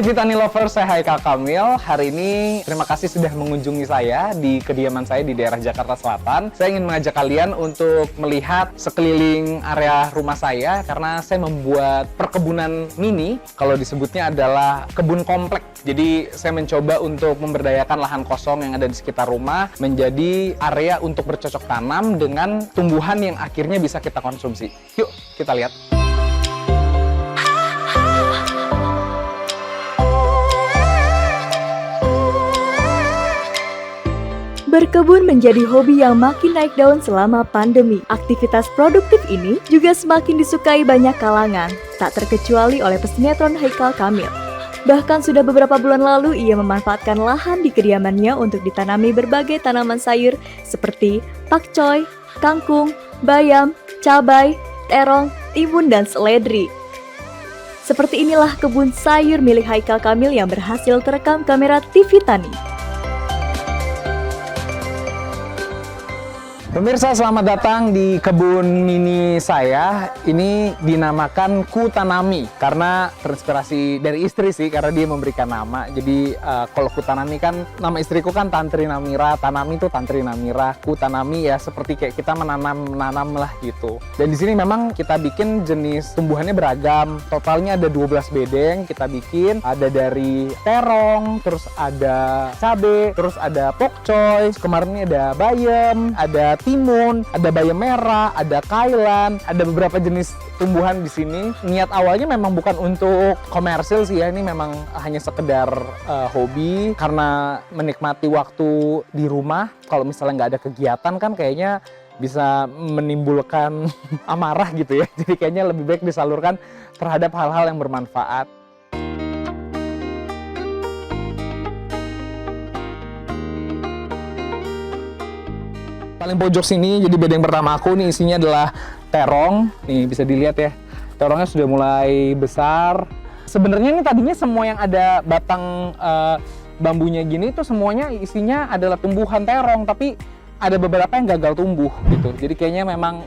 pecinta Tani Lovers, saya Haikal Kamil. Hari ini terima kasih sudah mengunjungi saya di kediaman saya di daerah Jakarta Selatan. Saya ingin mengajak kalian untuk melihat sekeliling area rumah saya karena saya membuat perkebunan mini. Kalau disebutnya adalah kebun komplek. Jadi saya mencoba untuk memberdayakan lahan kosong yang ada di sekitar rumah menjadi area untuk bercocok tanam dengan tumbuhan yang akhirnya bisa kita konsumsi. Yuk kita lihat. Berkebun menjadi hobi yang makin naik daun selama pandemi. Aktivitas produktif ini juga semakin disukai banyak kalangan, tak terkecuali oleh pesinetron Haikal Kamil. Bahkan sudah beberapa bulan lalu ia memanfaatkan lahan di kediamannya untuk ditanami berbagai tanaman sayur seperti pakcoy, kangkung, bayam, cabai, terong, timun, dan seledri. Seperti inilah kebun sayur milik Haikal Kamil yang berhasil terekam kamera TV Tani. Pemirsa, selamat datang di kebun mini saya. Ini dinamakan Ku Tanami karena terinspirasi dari istri sih, karena dia memberikan nama. Jadi kalau Ku Tanami kan nama istriku kan Tantri Namira, Tanami itu Tantri Namira, Ku Tanami ya seperti kayak kita menanam lah gitu. Dan di sini memang kita bikin jenis tumbuhannya beragam. Totalnya ada 12 bedeng kita bikin. Ada dari terong, terus ada cabe, terus ada pokcoy. Kemarin ini ada bayam, ada timun, ada bayam merah, ada kailan, ada beberapa jenis tumbuhan di sini. Niat awalnya memang bukan untuk komersil sih ya, ini memang hanya sekedar hobi karena menikmati waktu di rumah. Kalau misalnya nggak ada kegiatan kan kayaknya bisa menimbulkan amarah gitu ya. Jadi kayaknya lebih baik disalurkan terhadap hal-hal yang bermanfaat. Paling pojok sini, jadi bedeng pertama aku nih isinya adalah terong. Nih bisa dilihat ya, terongnya sudah mulai besar. Sebenarnya ini tadinya semua yang ada batang bambunya gini itu semuanya isinya adalah tumbuhan terong, tapi ada beberapa yang gagal tumbuh gitu. Jadi kayaknya memang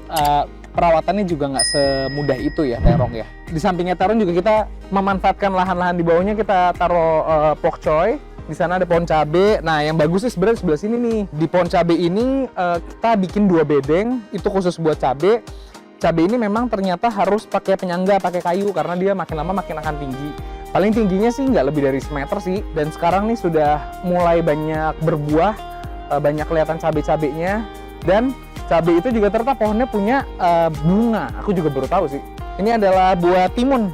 perawatannya juga nggak semudah itu ya terong ya. Di sampingnya terong juga kita memanfaatkan lahan-lahan di bawahnya, kita taruh pokcoy. Di sana ada pohon cabe. Nah, yang bagus sih sebenarnya sebelah sini nih. Di pohon cabe ini kita bikin 2 bedeng, itu khusus buat cabe. Cabe ini memang ternyata harus pakai penyangga, pakai kayu karena dia makin lama makin akan tinggi. Paling tingginya sih nggak lebih dari semeter sih. Dan sekarang nih sudah mulai banyak berbuah, banyak kelihatan cabe-cabenya. Dan cabe itu juga ternyata pohonnya punya bunga. Aku juga baru tahu sih. Ini adalah buah timun.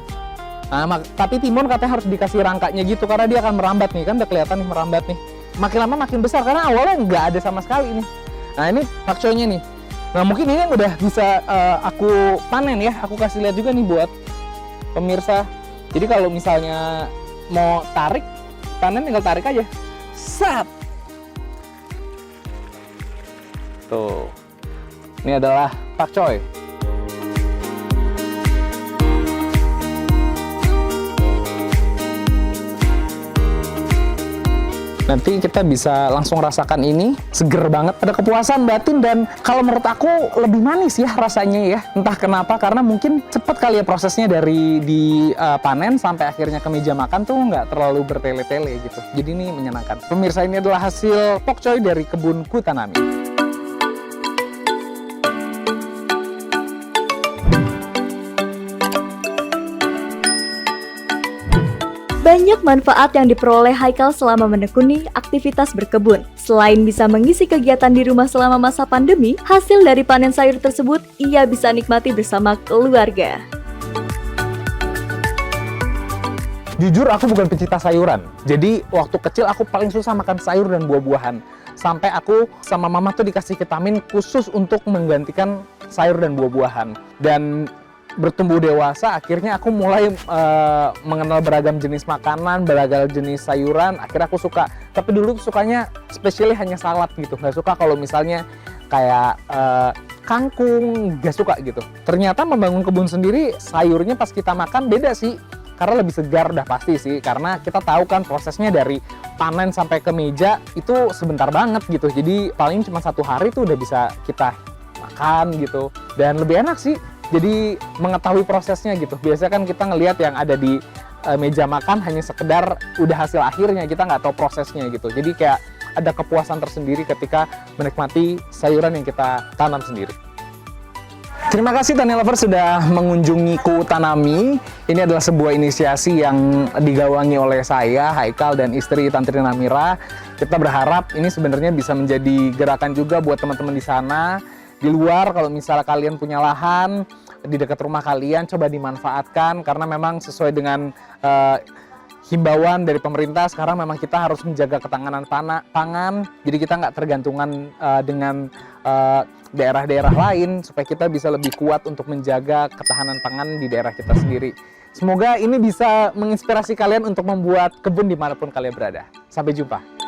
Nah, tapi timun katanya harus dikasih rangkanya gitu karena dia akan merambat nih, kan udah kelihatan nih merambat nih. Makin lama makin besar karena awalnya nggak ada sama sekali nih. Nah, ini pakcoynya nih. Nah, mungkin ini yang udah bisa aku panen ya. Aku kasih lihat juga nih buat pemirsa. Jadi kalau misalnya mau tarik, panen tinggal tarik aja. Sat. Tuh. Ini adalah pakcoy. Nanti kita bisa langsung rasakan ini, seger banget, ada kepuasan batin dan kalau menurut aku lebih manis ya rasanya ya. Entah kenapa, karena mungkin cepat kali ya prosesnya dari panen sampai akhirnya ke meja makan tuh nggak terlalu bertele-tele gitu. Jadi ini menyenangkan. Pemirsa, ini adalah hasil pokcoy dari kebun Ku Tanami. Banyak manfaat yang diperoleh Haikal selama menekuni aktivitas berkebun. Selain bisa mengisi kegiatan di rumah selama masa pandemi, hasil dari panen sayur tersebut ia bisa nikmati bersama keluarga. Jujur aku bukan pecinta sayuran. Jadi waktu kecil aku paling susah makan sayur dan buah-buahan. Sampai aku sama mama tuh dikasih vitamin khusus untuk menggantikan sayur dan buah-buahan. Dan bertumbuh dewasa, akhirnya aku mulai mengenal beragam jenis makanan, beragam jenis sayuran. Akhirnya aku suka. Tapi dulu sukanya spesialnya hanya salad gitu. Nggak suka kalau misalnya kayak kangkung, nggak suka gitu. Ternyata membangun kebun sendiri, sayurnya pas kita makan beda sih. Karena lebih segar udah pasti sih. Karena kita tahu kan prosesnya dari panen sampai ke meja itu sebentar banget gitu. Jadi paling cuma 1 hari tuh udah bisa kita makan gitu. Dan lebih enak sih. Jadi mengetahui prosesnya gitu. Biasanya kan kita ngelihat yang ada di meja makan hanya sekedar udah hasil akhirnya, kita nggak tahu prosesnya gitu. Jadi kayak ada kepuasan tersendiri ketika menikmati sayuran yang kita tanam sendiri. Terima kasih Tani Lover sudah mengunjungi Ku Tanami. Ini adalah sebuah inisiasi yang digawangi oleh saya, Haikal, dan istri Tantri Namira. Kita berharap ini sebenarnya bisa menjadi gerakan juga buat teman-teman di sana. Di luar, kalau misalnya kalian punya lahan di dekat rumah kalian, coba dimanfaatkan. Karena memang sesuai dengan himbauan dari pemerintah, sekarang memang kita harus menjaga ketahanan pangan. Jadi kita nggak tergantungan dengan daerah-daerah lain, supaya kita bisa lebih kuat untuk menjaga ketahanan pangan di daerah kita sendiri. Semoga ini bisa menginspirasi kalian untuk membuat kebun dimanapun kalian berada. Sampai jumpa.